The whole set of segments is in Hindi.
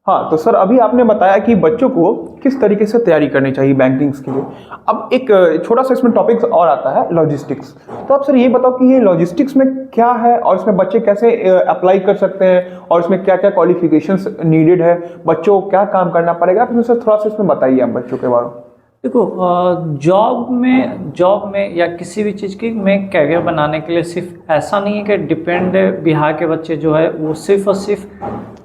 हाँ, तो सर अभी आपने बताया कि बच्चों को किस तरीके से तैयारी करनी चाहिए बैंकिंग्स के लिए। अब एक छोटा सा इसमें टॉपिक और आता है लॉजिस्टिक्स। तो आप सर ये बताओ कि ये लॉजिस्टिक्स में क्या है और इसमें बच्चे कैसे अप्लाई कर सकते हैं और इसमें क्या क्या क्वालिफिकेशंस नीडेड है, बच्चों को क्या काम करना पड़ेगा। आप सर थोड़ा सा इसमें बताइए आप बच्चों के बारे में। देखो, जॉब में या किसी भी चीज़ की में कैरियर बनाने के लिए सिर्फ ऐसा नहीं है कि डिपेंड बिहार के बच्चे जो है वो सिर्फ और सिर्फ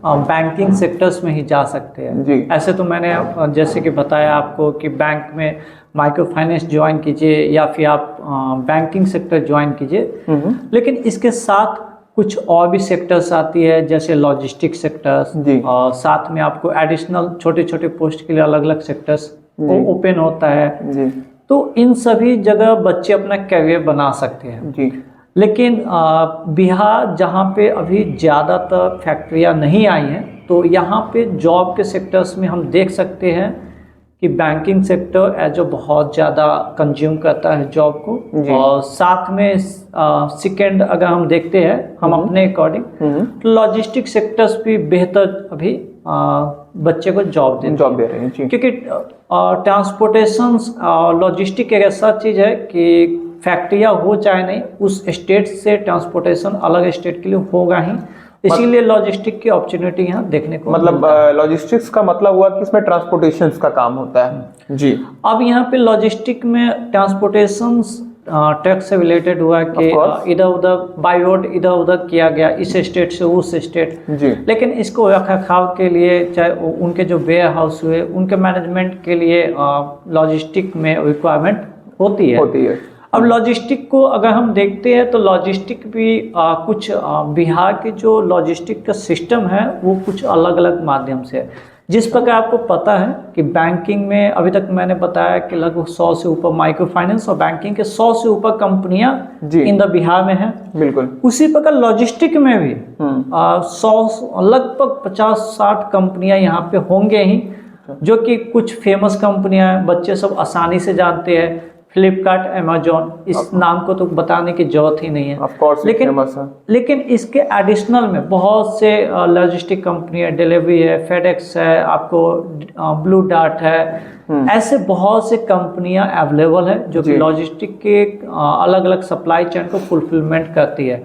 बैंकिंग सेक्टर्स में ही जा सकते हैं जी। ऐसे तो मैंने जैसे कि बताया आपको कि बैंक में माइक्रो फाइनेंस ज्वाइन कीजिए या फिर आप बैंकिंग सेक्टर ज्वाइन कीजिए। लेकिन इसके साथ कुछ और भी सेक्टर्स आती है जैसे लॉजिस्टिक सेक्टर्स, और साथ में आपको एडिशनल छोटे छोटे पोस्ट के लिए अलग अलग सेक्टर्स ओपन होता है जी। तो इन सभी जगह बच्चे अपना करियर बना सकते हैं जी। लेकिन बिहार जहाँ पे अभी ज़्यादातर फैक्ट्रियाँ नहीं आई हैं तो यहाँ पे जॉब के सेक्टर्स में हम देख सकते हैं कि बैंकिंग सेक्टर एज जो बहुत ज़्यादा कंज्यूम करता है जॉब को, और साथ में सेकेंड अगर हम देखते हैं हम अपने अकॉर्डिंग तो लॉजिस्टिक सेक्टर्स भी बेहतर अभी बच्चे को जॉब दे रहे हैं क्योंकि ट्रांसपोर्टेशन लॉजिस्टिक एक ऐसा चीज़ है कि फैक्ट्रियाँ हो चाहे नहीं उस स्टेट से ट्रांसपोर्टेशन अलग स्टेट के लिए होगा ही, इसीलिए लॉजिस्टिक की अपॉर्चुनिटी यहाँ देखने को मतलब लॉजिस्टिक्स का मतलब हुआ कि इसमें ट्रांसपोर्टेशन का काम होता है। जी। अब यहाँ पे लॉजिस्टिक में ट्रांसपोर्टेशन ट्रक से रिलेटेड हुआ कि इधर उधर बाई रोड इधर उधर किया गया इस स्टेट से उस स्टेट जी। लेकिन इसको रखरखाव के लिए चाहे उनके जो वेयर हाउस हुए उनके मैनेजमेंट के लिए लॉजिस्टिक में रिक्वायरमेंट होती है। अब लॉजिस्टिक को अगर हम देखते हैं तो लॉजिस्टिक भी कुछ बिहार के जो लॉजिस्टिक का सिस्टम है वो कुछ अलग अलग माध्यम से है। जिस प्रकार आपको पता है कि बैंकिंग में अभी तक मैंने बताया कि लगभग 100 से ऊपर माइक्रो फाइनेंस और बैंकिंग के 100 से ऊपर कंपनियां इन द बिहार में हैं। बिल्कुल उसी प्रकार लॉजिस्टिक में भी 100 लगभग 50-60 कंपनियां यहाँ पे होंगे ही, जो कि कुछ फेमस कंपनियां हैं, बच्चे सब आसानी से जानते हैं। फ्लिपकार्ट, अमेजोन, इस नाम को तो बताने की जरूरत ही नहीं है। लेकिन इसके एडिशनल में बहुत से लॉजिस्टिक कंपनी है, डिलीवरी है, फेडेक्स है, आपको ब्लू डार्ट है, ऐसे बहुत से कंपनियां अवेलेबल है जो कि लॉजिस्टिक के अलग अलग सप्लाई चेन को फुलफिलमेंट करती है।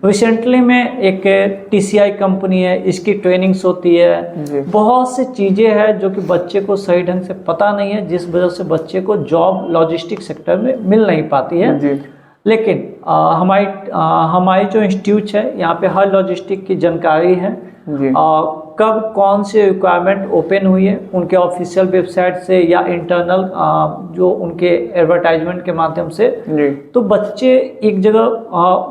रिसेंटली में एक TCI कंपनी है, इसकी ट्रेनिंग्स होती है, बहुत से चीज़ें हैं जो कि बच्चे को सही ढंग से पता नहीं है, जिस वजह से बच्चे को जॉब लॉजिस्टिक सेक्टर में मिल नहीं पाती है। लेकिन हमारी जो इंस्टीट्यूट है यहाँ पे हर लॉजिस्टिक की जानकारी है, कब कौन से रिक्वायरमेंट ओपन हुई है उनके ऑफिशियल वेबसाइट से या इंटरनल जो उनके एडवर्टाइजमेंट के माध्यम से। तो बच्चे एक जगह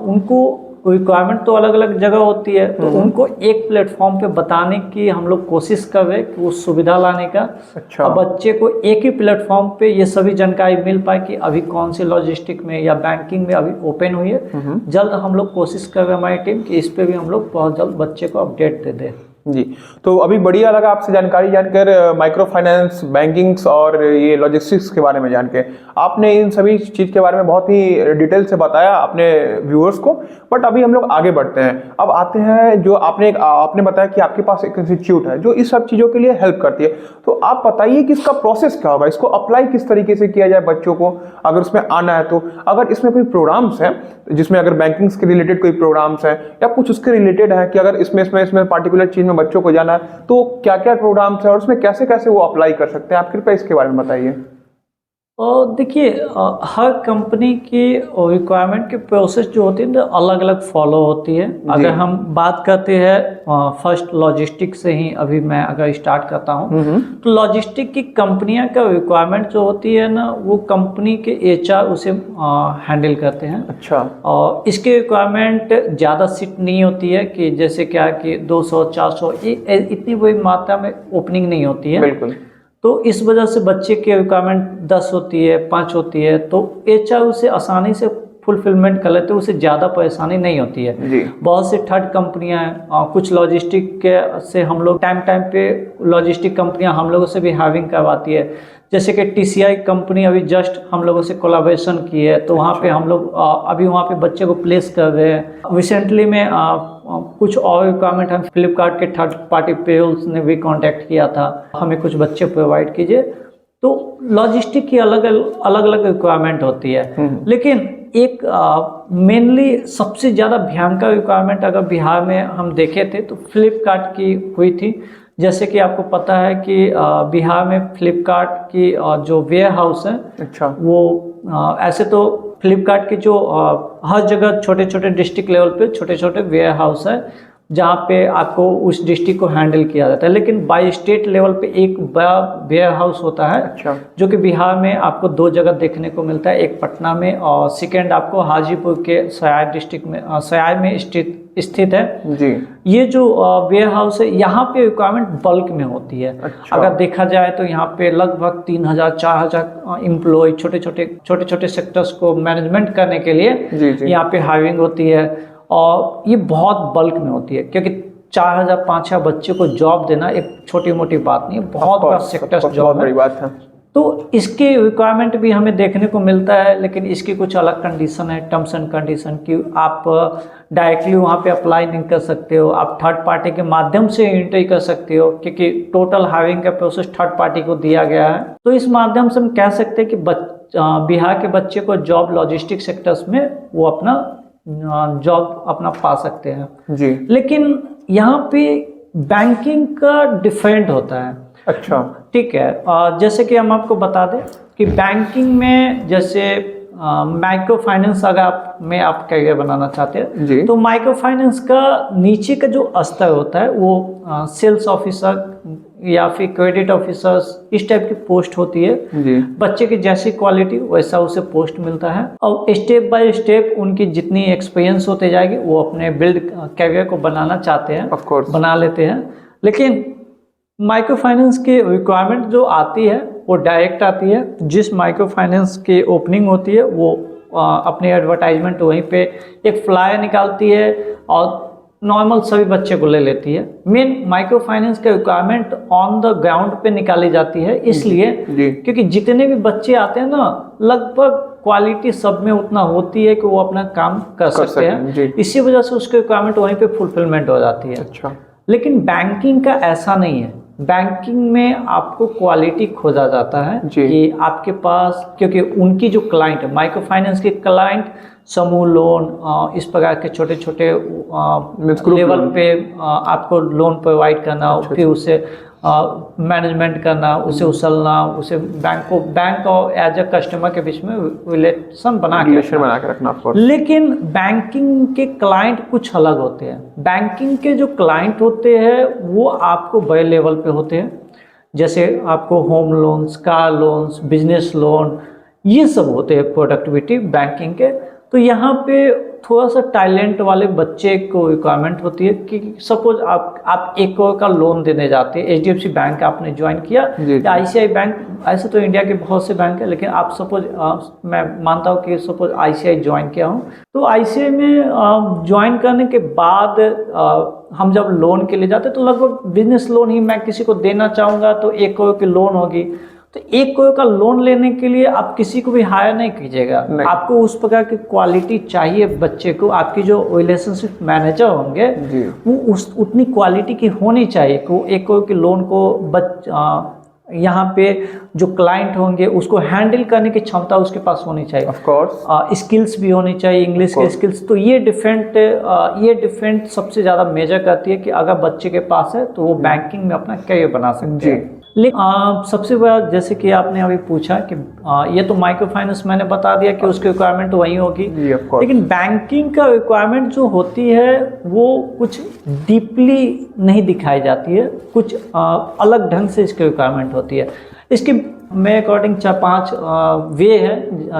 उनको रिक्वायरमेंट तो अलग अलग जगह होती है तो उनको एक प्लेटफॉर्म पे बताने की हम लोग कोशिश कर रहे हैं कि वो सुविधा लाने का। अच्छा। अब बच्चे को एक ही प्लेटफॉर्म पे ये सभी जानकारी मिल पाए कि अभी कौन से लॉजिस्टिक में या बैंकिंग में अभी ओपन हुई है। जल्द हम लोग कोशिश कर रहे हैं हमारी टीम कि इस पे भी हम लोग बहुत जल्द बच्चे को अपडेट दे दें। जी, तो अभी बढ़िया लगा आपसे जानकारी जानकर, माइक्रो फाइनेंस, बैंकिंग्स और ये लॉजिस्टिक्स के बारे में जान के। आपने इन सभी चीज़ के बारे में बहुत ही डिटेल से बताया अपने व्यूअर्स को। बट अभी हम लोग आगे बढ़ते हैं। अब आते हैं जो आपने बताया कि आपके पास एक इंस्टीट्यूट है जो इस सब चीज़ों के लिए हेल्प करती है। तो आप बताइए कि इसका प्रोसेस क्या होगा, इसको अप्लाई किस तरीके से किया जाए बच्चों को अगर उसमें आना है तो। अगर इसमें कोई प्रोग्राम्स हैं जिसमें अगर बैंकिंग्स के रिलेटेड कोई प्रोग्राम्स हैं या कुछ उसके रिलेटेड है कि अगर इसमें पार्टिकुलर चीज़ में बच्चों को जाना है तो क्या क्या प्रोग्राम्स है और उसमें कैसे कैसे वो अप्लाई कर सकते हैं, आप कृपया इसके बारे में बताइए। और देखिए, हर कंपनी की रिक्वायरमेंट की प्रोसेस जो होती है अलग अलग फॉलो होती है। अगर हम बात करते हैं फर्स्ट लॉजिस्टिक से ही अभी मैं अगर स्टार्ट करता हूँ तो लॉजिस्टिक की कंपनियां का रिक्वायरमेंट जो होती है ना वो कंपनी के HR उसे हैंडल करते हैं। अच्छा। और इसके रिक्वायरमेंट ज़्यादा सीट नहीं होती है कि जैसे क्या कि 200-400 इतनी बड़ी मात्रा में ओपनिंग नहीं होती है। बिल्कुल। तो इस वजह से बच्चे की रिक्वायरमेंट 10 होती है, 5 होती है, तो HR उसे आसानी से फुलफिलमेंट कर लेते हैं, उसे ज़्यादा परेशानी नहीं होती है। जी। बहुत सी थर्ड कंपनियां हैं, कुछ लॉजिस्टिक के से हम लोग टाइम पे लॉजिस्टिक कंपनियां हम लोगों से भी हायरिंग करवाती है। जैसे कि TCI कंपनी अभी जस्ट हम लोगों से कोलैबोरेशन की है, तो वहाँ पे हम लोग अभी वहाँ पे बच्चे को प्लेस कर रहे हैं। रिसेंटली में कुछ और रिक्वायरमेंट है, फ्लिपकार्ट के थर्ड पार्टी पेरोल्स ने भी कांटेक्ट किया था, हमें कुछ बच्चे प्रोवाइड कीजिए। तो लॉजिस्टिक की अलग अलग रिक्वायरमेंट होती है, लेकिन एक मेनली सबसे ज़्यादा भयंकर रिक्वायरमेंट अगर बिहार में हम देखे थे तो फ्लिपकार्ट की हुई थी। जैसे कि आपको पता है कि बिहार में फ्लिपकार्ट की जो वेयर हाउस है, अच्छा, वो ऐसे तो फ्लिपकार्ट के जो हर जगह छोटे छोटे डिस्ट्रिक्ट लेवल पे छोटे छोटे वेयर हाउस है जहाँ पे आपको उस डिस्ट्रिक्ट को हैंडल किया जाता है, लेकिन बाय स्टेट लेवल पे एक बड़ा वेयर हाउस होता है। अच्छा, जो कि बिहार में आपको 2 जगह देखने को मिलता है, एक पटना में और सेकेंड आपको हाजीपुर के सयाय डिस्ट्रिक्ट में सयाय में स्थित है। जी। ये जो वेयर हाउस है यहाँ पे रिक्वायरमेंट बल्क में होती है। अच्छा। अगर देखा जाए तो यहाँ पे लगभग 3000-4000 एम्प्लॉय छोटे छोटे सेक्टर्स को मैनेजमेंट करने के लिए जी। यहाँ पे हायरिंग होती है, और ये बहुत बल्क में होती है, क्योंकि 4000-5000 बच्चे को जॉब देना एक छोटी मोटी बात नहीं है, बहुत बड़ा सेक्टर जॉब बड़ी बात है। तो इसके रिक्वायरमेंट भी हमें देखने को मिलता है, लेकिन इसकी कुछ अलग कंडीशन है, टर्म्स एंड कंडीशन की। आप डायरेक्टली वहाँ पे अप्लाई नहीं कर सकते हो, आप थर्ड पार्टी के माध्यम से एंट्री कर सकते हो, क्योंकि टोटल हायरिंग का प्रोसेस थर्ड पार्टी को दिया गया है। तो इस माध्यम से हम कह सकते हैं कि बिहार के बच्चे को जॉब लॉजिस्टिक सेक्टर्स में वो अपना जॉब अपना पा सकते हैं जी। लेकिन यहाँ पे बैंकिंग का डिफरेंट होता है। अच्छा, ठीक है, जैसे कि हम आपको बता दें कि बैंकिंग में जैसे माइक्रो फाइनेंस अगर आप करियर बनाना चाहते जी। हैं तो माइक्रो फाइनेंस का नीचे का जो स्तर होता है वो सेल्स ऑफिसर या फिर क्रेडिट ऑफिसर्स इस टाइप की पोस्ट होती है। जी। बच्चे की जैसी क्वालिटी वैसा उसे पोस्ट मिलता है, और स्टेप बाय स्टेप उनकी जितनी एक्सपीरियंस होते जाएगी वो अपने बिल्ड करियर को बनाना चाहते हैं, ऑफ कोर्स बना लेते हैं। लेकिन माइक्रो फाइनेंस की रिक्वायरमेंट जो आती है वो डायरेक्ट आती है। जिस माइक्रो फाइनेंस की ओपनिंग होती है वो अपनी एडवर्टाइजमेंट वहीं पे एक फ्लायर निकालती है और नॉर्मल सभी बच्चे को ले लेती है। मेन माइक्रो फाइनेंस का रिक्वायरमेंट ऑन द ग्राउंड पे निकाली जाती है, इसलिए क्योंकि जितने भी बच्चे आते हैं ना, लगभग क्वालिटी सब में उतना होती है कि वो अपना काम कर सकते हैं, इसी वजह से उसके रिक्वायरमेंट वहीं पे फुलफिलमेंट हो जाती है। अच्छा। लेकिन बैंकिंग का ऐसा नहीं है। बैंकिंग में आपको क्वालिटी खोजा जाता है कि आपके पास, क्योंकि उनकी जो क्लाइंट है माइक्रो फाइनेंस के क्लाइंट समूह लोन इस प्रकार के छोटे छोटे लेवल पे आपको लोन प्रोवाइड करना, फिर उसे मैनेजमेंट करना, उसे उछलना, उसे बैंक और एज ए कस्टमर के बीच में रिलेशन बना के रखना। लेकिन बैंकिंग के क्लाइंट कुछ अलग होते हैं। बैंकिंग के जो क्लाइंट होते हैं वो आपको बड़े लेवल पे होते हैं, जैसे आपको home loans, car loans, business loan, ये सब होते हैं प्रोडक्टिविटी बैंकिंग के। तो यहाँ पे थोड़ा सा टैलेंट वाले बच्चे को रिक्वायरमेंट होती है कि सपोज आप 1 करोड़ का लोन देने जाते हैं, HDFC बैंक आपने ज्वाइन किया या ICICI बैंक, ऐसे तो इंडिया के बहुत से बैंक है, लेकिन आप सपोज मैं मानता हूँ कि सपोज ICICI ज्वाइन किया हूँ, तो ICICI में ज्वाइन करने के बाद हम जब लोन के लिए जाते हैं तो लगभग बिजनेस लोन ही मैं किसी को देना चाहूँगा तो 1 करोड़ की लोन होगी। तो 1 करोड़ का लोन लेने के लिए आप किसी को भी हायर नहीं कीजिएगा, आपको उस प्रकार की क्वालिटी चाहिए बच्चे को। आपकी जो रिलेशनशिप मैनेजर होंगे वो उतनी क्वालिटी की होनी चाहिए कि वो 1 करोड़ के लोन को यहाँ पे जो क्लाइंट होंगे उसको हैंडल करने की क्षमता उसके पास होनी चाहिए। ऑफ कोर्स स्किल्स भी होनी चाहिए, इंग्लिश के स्किल्स। तो ये डिफरेंट सबसे ज़्यादा मेजर करती है कि अगर बच्चे के पास है तो वो बैंकिंग में अपना करियर बना सकते हैं। लेकिन सबसे बड़ा, जैसे कि आपने अभी पूछा कि ये तो माइक्रो फाइनेंस मैंने बता दिया कि उसकी रिक्वायरमेंट वही होगी, लेकिन बैंकिंग का रिक्वायरमेंट जो होती है वो कुछ डीपली नहीं दिखाई जाती है, कुछ अलग ढंग से इसकी रिक्वायरमेंट होती है। इसके मेरे अकॉर्डिंग 4-5 वे है,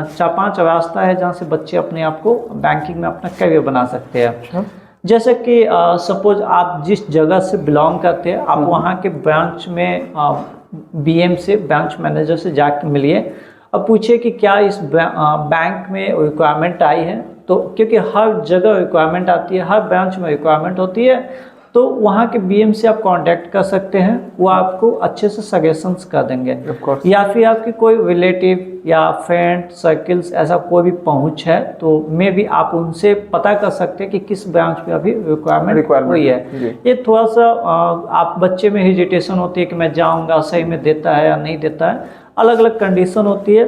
4-5 रास्ता है जहाँ से बच्चे अपने आप को बैंकिंग में अपना करियर बना सकते हैं। जैसे कि सपोज आप जिस जगह से बिलोंग करते हैं, आप वहाँ के ब्रांच में BM से, ब्रांच मैनेजर से जाके मिलिए अब पूछिए कि क्या इस बैंक में रिक्वायरमेंट आई है, तो क्योंकि हर जगह रिक्वायरमेंट आती है, हर ब्रांच में रिक्वायरमेंट होती है, तो वहाँ के बीएम से आप कांटेक्ट कर सकते हैं, वो आपको अच्छे से सजेशंस कर देंगे। या फिर आपकी कोई रिलेटिव या फ्रेंड सर्किल्स ऐसा कोई भी पहुँच है तो मे भी आप उनसे पता कर सकते हैं कि किस ब्रांच में अभी रिक्वायरमेंट हुई है। ये थोड़ा सा आप बच्चे में हेजिटेशन होती है कि मैं जाऊँगा, सही में देता है या नहीं देता है, अलग अलग कंडीशन होती है।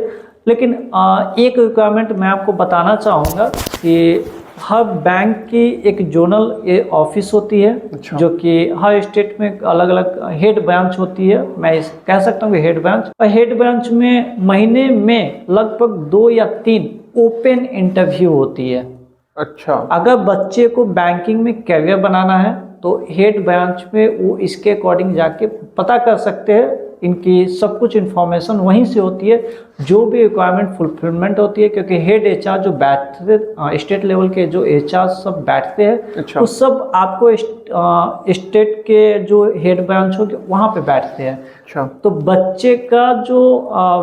लेकिन एक रिक्वायरमेंट मैं आपको बताना चाहूँगा कि हर बैंक की एक जोनल ऑफिस होती है। अच्छा। जो कि हर स्टेट में अलग अलग हेड ब्रांच होती है, मैं कह सकता हूँ कि हेड ब्रांच। और हेड ब्रांच में महीने में लगभग 2 या 3 ओपन इंटरव्यू होती है। अच्छा। अगर बच्चे को बैंकिंग में करियर बनाना है तो हेड ब्रांच में वो इसके अकॉर्डिंग जाके पता कर सकते हैं, इनकी सब कुछ इन्फॉर्मेशन वहीं से होती है, जो भी रिक्वायरमेंट फुलफिलमेंट होती है। क्योंकि हेड एचआर जो बैठते स्टेट लेवल के जो एचआर सब बैठते हैं, अच्छा। वो सब आपको स्टेट के जो हेड ब्रांच होगी वहाँ पे बैठते हैं। अच्छा। तो बच्चे का जो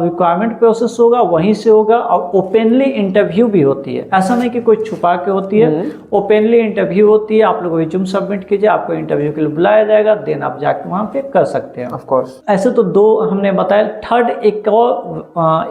रिक्वायरमेंट प्रोसेस होगा वहीं से होगा। और ओपनली इंटरव्यू भी होती है, ऐसा नहीं कि कोई छुपा के होती है, ओपनली इंटरव्यू होती है। आप लोग रिज्यूम सबमिट कीजिए, आपको इंटरव्यू के लिए बुलाया जाएगा, देन आप जाके वहाँ पे कर सकते हैं। Of course. ऐसे तो 2 हमने बताया। थर्ड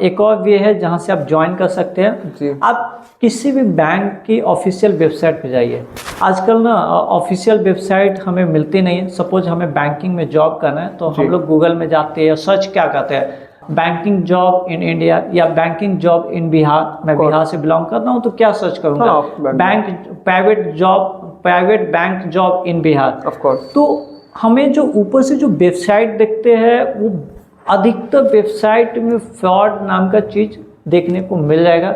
एक और वे है जहाँ से आप ज्वाइन कर सकते हैं जी। आप किसी भी बैंक की ऑफिशियल वेबसाइट पे जाइए। आजकल ना ऑफिशियल वेबसाइट हमें मिलती नहीं है। सपोज हमें बैंकिंग में जॉब करना है तो हम लोग गूगल में जाते हैं, सर्च क्या करते हैं, बैंकिंग जॉब इन इंडिया या बैंकिंग जॉब इन बिहार। मैं बिहार से बिलोंग करता हूँ तो क्या सर्च करूँगा, bank private bank job in Bihar. Of course. तो हमें जो ऊपर से जो वेबसाइट देखते हैं वो अधिकतर वेबसाइट में फ्रॉड नाम का चीज़ देखने को मिल जाएगा।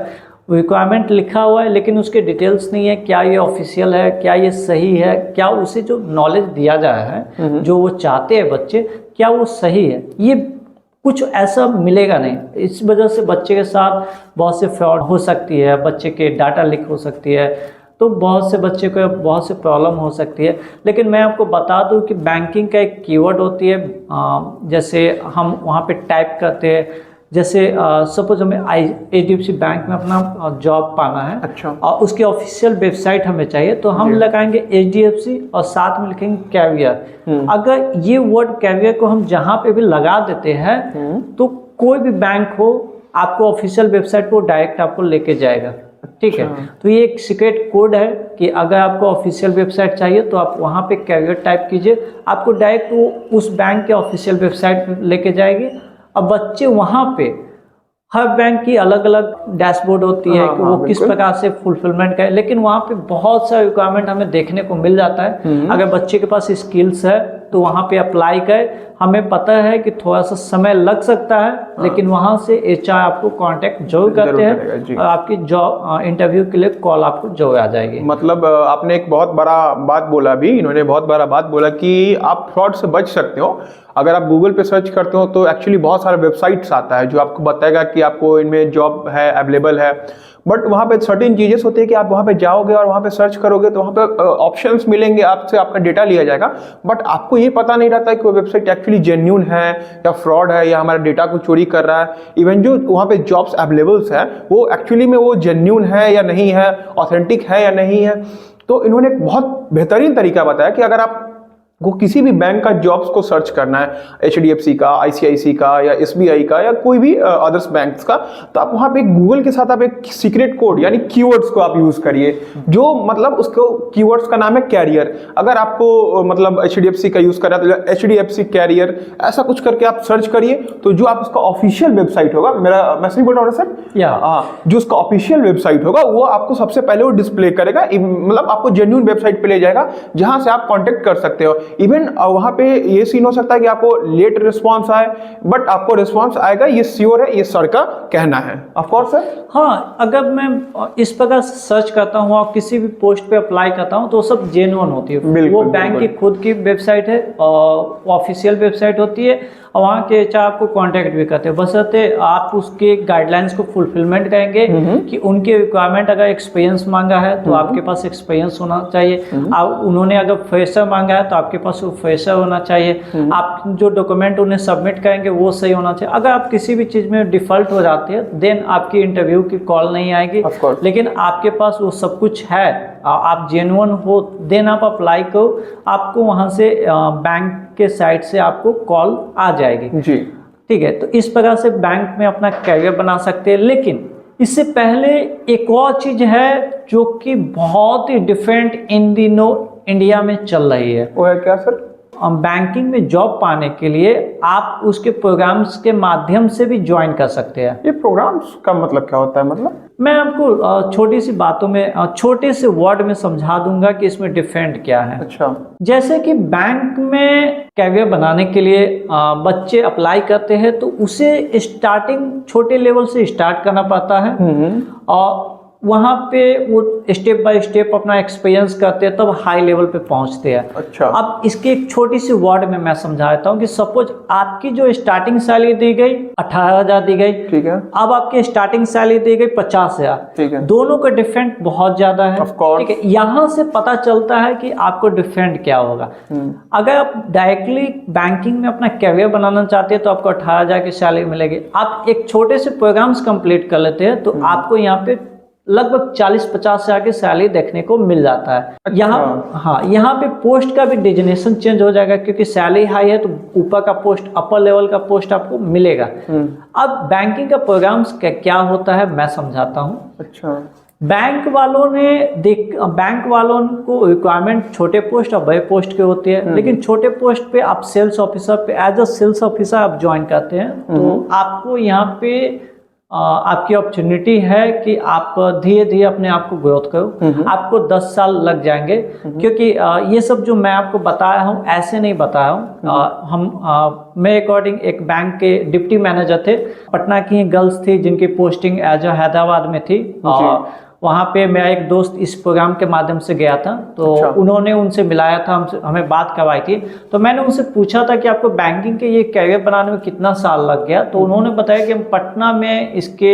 रिक्वायरमेंट लिखा हुआ है लेकिन उसके डिटेल्स नहीं है, क्या ये ऑफिशियल है, क्या ये सही है, क्या उसे जो नॉलेज दिया जाया है जो वो चाहते हैं बच्चे, क्या वो सही है, ये कुछ ऐसा मिलेगा नहीं। इस वजह से बच्चे के साथ बहुत से फ्रॉड हो सकती है, बच्चे के डाटा लीक हो सकती है, तो बहुत से बच्चे को बहुत से प्रॉब्लम हो सकती है। लेकिन मैं आपको बता दूं कि बैंकिंग का एक कीवर्ड होती है, जैसे हम वहाँ पे टाइप करते हैं, जैसे सपोज हमें HDFC बैंक में अपना जॉब पाना है। अच्छा। और उसकी ऑफिशियल वेबसाइट हमें चाहिए तो हम लगाएंगे HDFC और साथ में लिखेंगे कैवियर। अगर ये वर्ड कैवियर को हम जहाँ पे भी लगा देते हैं तो कोई भी बैंक हो आपको ऑफिशियल वेबसाइट को डायरेक्ट आपको लेके जाएगा। ठीक है। तो ये एक सीक्रेट कोड है कि अगर आपको ऑफिशियल वेबसाइट चाहिए तो आप वहाँ पे कैरियर टाइप कीजिए, आपको डायरेक्ट वो उस बैंक के ऑफिशियल वेबसाइट पे लेके जाएगी। अब बच्चे वहाँ पे हर बैंक की अलग अलग डैशबोर्ड होती है कि वो किस प्रकार से फुलफिलमेंट करे, लेकिन वहाँ पे बहुत सा रिक्वायरमेंट हमें देखने को मिल जाता है। अगर बच्चे के पास स्किल्स है तो वहाँ पे अप्लाई करे। हमें पता है कि थोड़ा सा समय लग सकता है लेकिन वहाँ से HR आपको कांटेक्ट जरूर करते हैं और आपकी जॉब इंटरव्यू के लिए कॉल आपको जरूर आ जाएगी। मतलब आपने एक बहुत बड़ा बात बोला, भी इन्होंने बहुत बड़ा बात बोला कि आप फ्रॉड से बच सकते हो। अगर आप गूगल पे सर्च करते हो तो एक्चुअली बहुत सारा वेबसाइट्स आता है जो आपको बताएगा कि आपको इनमें जॉब है, अवेलेबल है। बट वहाँ पे सर्टेन चीज़ें होती है कि आप वहाँ पे जाओगे और वहाँ पे सर्च करोगे तो वहाँ पे ऑप्शंस मिलेंगे, आपसे आपका डेटा लिया जाएगा। बट आपको ये पता नहीं रहता है कि वो वेबसाइट एक्चुअली जेन्युइन है या फ्रॉड है या हमारा डेटा को चोरी कर रहा है। इवन जो वहाँ पे जॉब्स अवेलेबल्स है वो एक्चुअली में वो जेन्युइन है या नहीं है, ऑथेंटिक है या नहीं है। तो इन्होंने एक बहुत बेहतरीन तरीका बताया कि अगर आप को किसी भी बैंक का जॉब्स को सर्च करना है, HDFC का, ICICI का या SBI का या कोई भी अदर्स बैंक्स का, तो आप वहाँ पे गूगल के साथ आप एक सीक्रेट कोड यानी कीवर्ड्स को आप यूज़ करिए, जो मतलब उसको कीवर्ड्स का नाम है कैरियर। अगर आपको मतलब HDFC का यूज़ कर रहा है तो HDFC कैरियर ऐसा कुछ करके आप सर्च करिए, तो जो आप उसका ऑफिशियल वेबसाइट होगा, मैं सही बोल रहा हूँ सर? हाँ, जो उसका ऑफिशियल वेबसाइट होगा वो आपको सबसे पहले वो डिस्प्ले करेगा, मतलब आपको जेन्युइन वेबसाइट पे ले जाएगा जहाँ से आप कॉन्टेक्ट कर सकते हो। इवन वहां पे ये सीन हो सकता है कि आपको लेट रिस्पांस आए, बट आपको रिस्पांस आएगा, ये श्योर है, ये सर का कहना है। Of course sir. हाँ, अगर मैं इस प्रकार सर्च करता हूँ और किसी भी पोस्ट पे अप्लाई करता हूँ तो सब जेन्युइन होती है। वो बैंक की खुद की वेबसाइट है और ऑफिशियल वेबसाइट होती है। और वहाँ के एचआर आपको कांटेक्ट भी करते हैं, बशर्ते आप उसके गाइडलाइंस को फुलफिलमेंट करेंगे कि उनके रिक्वायरमेंट अगर एक्सपीरियंस मांगा है तो आपके पास एक्सपीरियंस होना चाहिए, उन्होंने अगर फ्रेशर मांगा है तो आपके पास वो फ्रेशर होना चाहिए, आप जो डॉक्यूमेंट उन्हें सबमिट करेंगे वो सही होना चाहिए। अगर आप किसी भी चीज़ में डिफॉल्ट हो जाते हैं देन आपकी इंटरव्यू की कॉल नहीं आएगी, लेकिन आपके पास वो सब कुछ है, आप जेन्युइन हो देन आप अप्लाई करो, आपको वहाँ से बैंक के साइड से आपको कॉल आ जाएगी जी। ठीक है। तो इस प्रकार से बैंक में अपना करियर बना सकते हैं। लेकिन इससे पहले एक और चीज़ है जो कि बहुत ही डिफरेंट इन दिनों इंडिया में चल रही है। वो है क्या सर? बैंकिंग में जॉब पाने के लिए आप उसके प्रोग्राम्स के माध्यम से भी ज्वाइन कर सकते हैं। ये प्रोग्राम्स का मतलब क्या होता है? मतलब मैं आपको छोटी सी बातों में छोटे से वर्ड में समझा दूंगा कि इसमें डिफरेंट क्या है। अच्छा। जैसे कि बैंक में कैरियर बनाने के लिए बच्चे अप्लाई करते हैं तो उसे स्टार्टिंग छोटे लेवल से स्टार्ट करना पड़ता है और वहाँ पे वो स्टेप बाय स्टेप अपना एक्सपीरियंस करते हैं तब हाई लेवल पे पहुँचते हैं। अच्छा। अब इसकी एक छोटी सी वर्ड में मैं समझा देता हूँ कि सपोज आपकी जो स्टार्टिंग सैलरी दी गई 18,000 दी गई, ठीक है। अब आपकी स्टार्टिंग सैलरी दी गई 50,000, ठीक है। दोनों का डिफरेंट बहुत ज्यादा है, ठीक है। यहाँ से पता चलता है कि आपको डिफरेंट क्या होगा। अगर आप डायरेक्टली बैंकिंग में अपना कैरियर बनाना चाहते हैं तो आपको 18,000 की सैलरी मिलेगी। आप एक छोटे से प्रोग्राम्स कंप्लीट कर लेते हैं तो आपको यहाँ पे लगभग 40-50 हजार की सैलरी देखने को मिल जाता है। अच्छा। यहाँ पे पोस्ट का भी डिजिग्नेशन चेंज हो जाएगा क्योंकि सैलरी हाई है तो ऊपर का पोस्ट, अपर लेवल का पोस्ट आपको मिलेगा। अब बैंकिंग का प्रोग्राम्स क्या होता है मैं समझाता हूँ। अच्छा। बैंक वालों को रिक्वायरमेंट छोटे पोस्ट और बड़े पोस्ट के होते हैं, लेकिन छोटे पोस्ट पे आप सेल्स ऑफिसर पे एज अ सेल्स ऑफिसर आप ज्वाइन करते हैं तो आपको यहाँ पे आपकी अपॉर्चुनिटी है कि आप धीरे धीरे अपने आप को ग्रोथ करो। आपको 10 साल लग जाएंगे क्योंकि ये सब जो मैं आपको बताया हूँ ऐसे नहीं बताया हूँ। मेरे अकॉर्डिंग एक बैंक के डिप्टी मैनेजर थे, पटना की गर्ल्स थी जिनकी पोस्टिंग एज अ हैदराबाद में थी। वहाँ पे मेरा एक दोस्त इस प्रोग्राम के माध्यम से गया था तो अच्छा। उन्होंने उनसे मिलाया था, हमें बात करवाई थी। तो मैंने उनसे पूछा था कि आपको बैंकिंग के ये कैरियर बनाने में कितना साल लग गया, तो उन्होंने बताया कि हम पटना में इसके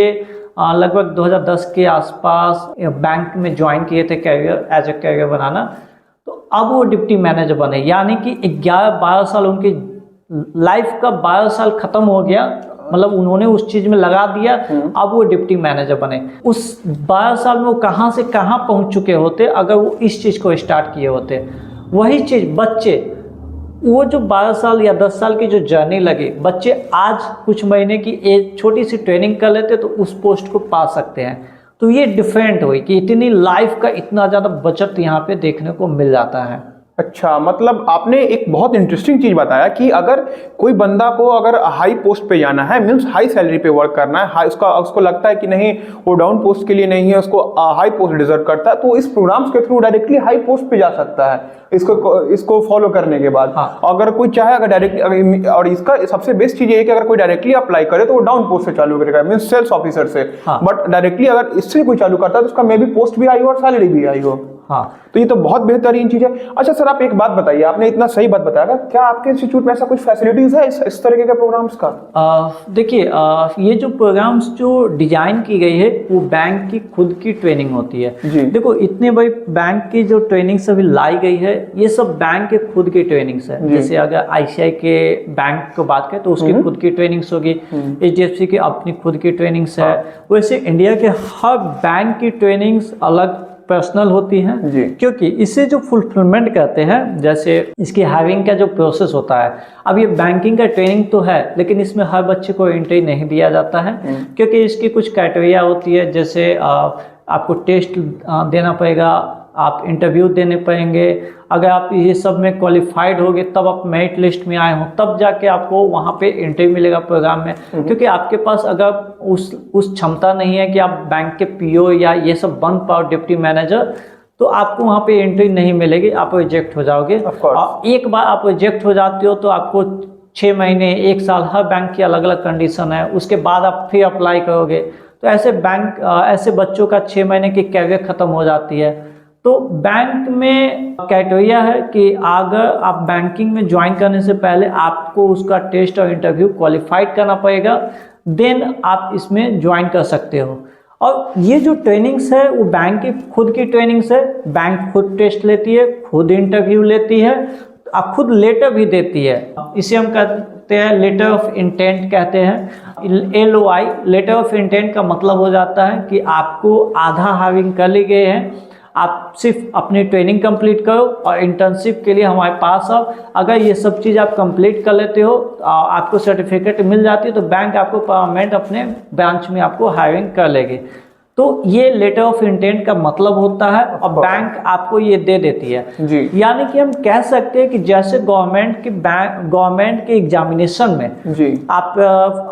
लगभग 2010 के आसपास बैंक में ज्वाइन किए थे कैरियर एज ए कैरियर बनाना। तो अब वो डिप्टी मैनेजर बने, यानी कि 11-12 साल उनकी लाइफ का 12 साल खत्म हो गया, मतलब उन्होंने उस चीज में लगा दिया। अब वो डिप्टी मैनेजर बने। उस 12 साल में वो कहाँ से कहाँ पहुँच चुके होते अगर वो इस चीज को स्टार्ट किए होते। वही चीज बच्चे, वो जो 12 साल या 10 साल की जो जर्नी लगी, बच्चे आज कुछ महीने की एक छोटी सी ट्रेनिंग कर लेते तो उस पोस्ट को पा सकते हैं। तो ये डिफरेंट हुई कि इतनी लाइफ का इतना ज़्यादा बचत यहाँ पे देखने को मिल जाता है। अच्छा, मतलब आपने एक बहुत इंटरेस्टिंग चीज़ बताया कि अगर कोई बंदा को अगर हाई पोस्ट पे जाना है, मीन्स हाई सैलरी पे वर्क करना है, उसको लगता है कि नहीं वो डाउन पोस्ट के लिए नहीं है, उसको हाई पोस्ट डिजर्व करता है, तो इस प्रोग्राम्स के थ्रू डायरेक्टली हाई पोस्ट पे जा सकता है इसको फॉलो करने के बाद। हाँ। अगर कोई चाहे अगर डायरेक्टली, और इसका सबसे बेस्ट चीज़ ये है कि अगर कोई डायरेक्टली अप्लाई करे तो वो डाउन पोस्ट से चालू करेगा, मीन्स सेल्स ऑफिसर से। हाँ। बट डायरेक्टली अगर इससे कोई चालू करता है तो उसका मे बी पोस्ट भी आई हो और सैलरी भी आई हो। हाँ, तो ये तो बहुत बेहतरीन चीज़ है। अच्छा सर, आप एक बात बताइए, आपने इतना सही बात बताया, क्या आपके इंस्टीट्यूट में ऐसा कुछ फैसिलिटीज है इस तरीके के प्रोग्राम्स का? देखिए, ये जो प्रोग्राम्स जो डिजाइन की गई है वो बैंक की खुद की ट्रेनिंग होती है जी। देखो, इतने बड़ी बैंक की जो ट्रेनिंग्स अभी लाई गई है ये सब बैंक के खुद की ट्रेनिंग्स है। जैसे अगर आईसीआई के बैंक को बात करें तो उसकी खुद की ट्रेनिंग्स होगी, एचडीएफसी की अपनी खुद की ट्रेनिंग्स है। वैसे इंडिया के हर बैंक की ट्रेनिंग्स अलग पर्सनल होती हैं, क्योंकि इससे जो फुलफिलमेंट करते हैं, जैसे इसकी हायरिंग का जो प्रोसेस होता है, अब ये बैंकिंग का ट्रेनिंग तो है लेकिन इसमें हर बच्चे को एंट्री नहीं दिया जाता है क्योंकि इसकी कुछ क्राइटेरिया होती है। जैसे आपको टेस्ट देना पड़ेगा, आप इंटरव्यू देने पड़ेंगे, अगर आप ये सब में क्वालिफाइड होगे तब आप मेरिट लिस्ट में आए हो तब जाके आपको वहाँ पे एंट्री मिलेगा प्रोग्राम में। क्योंकि आपके पास अगर उस क्षमता नहीं है कि आप बैंक के पीओ या ये सब बन पाओ डिप्टी मैनेजर, तो आपको वहाँ पे एंट्री नहीं मिलेगी, आप रिजेक्ट हो जाओगे। और एक बार आप रिजेक्ट हो जाते हो तो आपको 6 महीने 1 साल, हर बैंक की अलग अलग कंडीशन है, उसके बाद आप फिर अप्लाई करोगे। तो ऐसे बच्चों का 6 महीने की कैरियर खत्म हो जाती है। तो बैंक में क्राइटेरिया है कि अगर आप बैंकिंग में ज्वाइन करने से पहले आपको उसका टेस्ट और इंटरव्यू क्वालिफाइड करना पड़ेगा, देन आप इसमें ज्वाइन कर सकते हो। और ये जो ट्रेनिंग्स है वो बैंक की खुद की ट्रेनिंग्स है, बैंक खुद टेस्ट लेती है, खुद इंटरव्यू लेती है, आप खुद लेटर भी देती है। इसे हम कहते हैं लेटर ऑफ इंटेंट कहते हैं, LOI। लेटर ऑफ इंटेंट का मतलब हो जाता है कि आपको आधा हायरिंग कर ली गई है, आप सिर्फ अपनी ट्रेनिंग कंप्लीट करो और इंटर्नशिप के लिए हमारे पास आओ। अगर ये सब चीज़ आप कंप्लीट कर लेते हो, आपको सर्टिफिकेट मिल जाती है, तो बैंक आपको परमानेंट अपने ब्रांच में आपको हायरिंग कर लेगी। तो ये लेटर ऑफ इंटेंट का मतलब होता है और बैंक आपको ये दे देती है जी। यानी कि हम कह सकते हैं कि जैसे गवर्नमेंट के एग्जामिनेशन में जी आप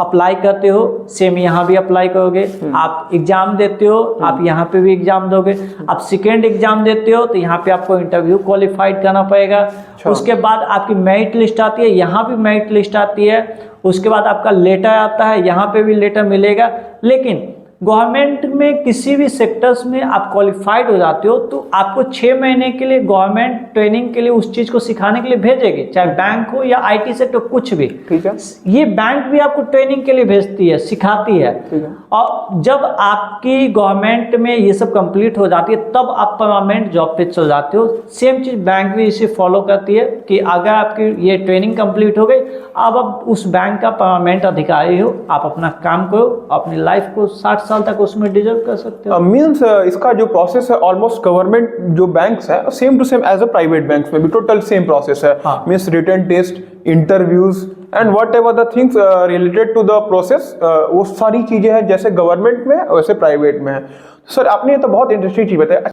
अप्लाई करते हो, सेम यहाँ भी अप्लाई करोगे। आप एग्जाम देते हो, आप यहाँ पे भी एग्जाम दोगे। आप सेकेंड एग्जाम देते हो तो यहाँ पे आपको इंटरव्यू क्वालिफाइड करना पड़ेगा। उसके बाद आपकी मेरिट लिस्ट आती है, यहाँ भी मेरिट लिस्ट आती है। उसके बाद आपका लेटर आता है, यहाँ पे भी लेटर मिलेगा। लेकिन गवर्नमेंट में किसी भी सेक्टर्स में आप क्वालिफाइड हो जाते हो तो आपको 6 महीने के लिए गवर्नमेंट ट्रेनिंग के लिए उस चीज़ को सिखाने के लिए भेजेगी, चाहे बैंक हो या IT सेक्टर, कुछ भी। ठीक है। ये बैंक भी आपको ट्रेनिंग के लिए भेजती है, सिखाती है। और जब आपकी गवर्नमेंट में ये सब कंप्लीट हो जाती है तब आप परमानेंट जॉब पे चल जाते हो। सेम चीज़ बैंक भी इसे फॉलो करती है कि अगर आपकी ये ट्रेनिंग कंप्लीट हो गई, अब आप उस बैंक का परमानेंट अधिकारी हो, आप अपना काम करो, अपनी लाइफ को 60 साल तक उसमें डिजर्व कर सकते हो। मीन्स इसका जो प्रोसेस है ऑलमोस्ट गवर्नमेंट जो बैंक्स है same to same as a private banks में भी टोटल सेम प्रोसेस है। हाँ। Means written test, interviews and whatever the things related to the process, वो सारी चीजें हैं जैसे गवर्नमेंट में वैसे प्राइवेट में है। सर आपने ये तो बहुत इंटरेस्टिंग चीज बताया।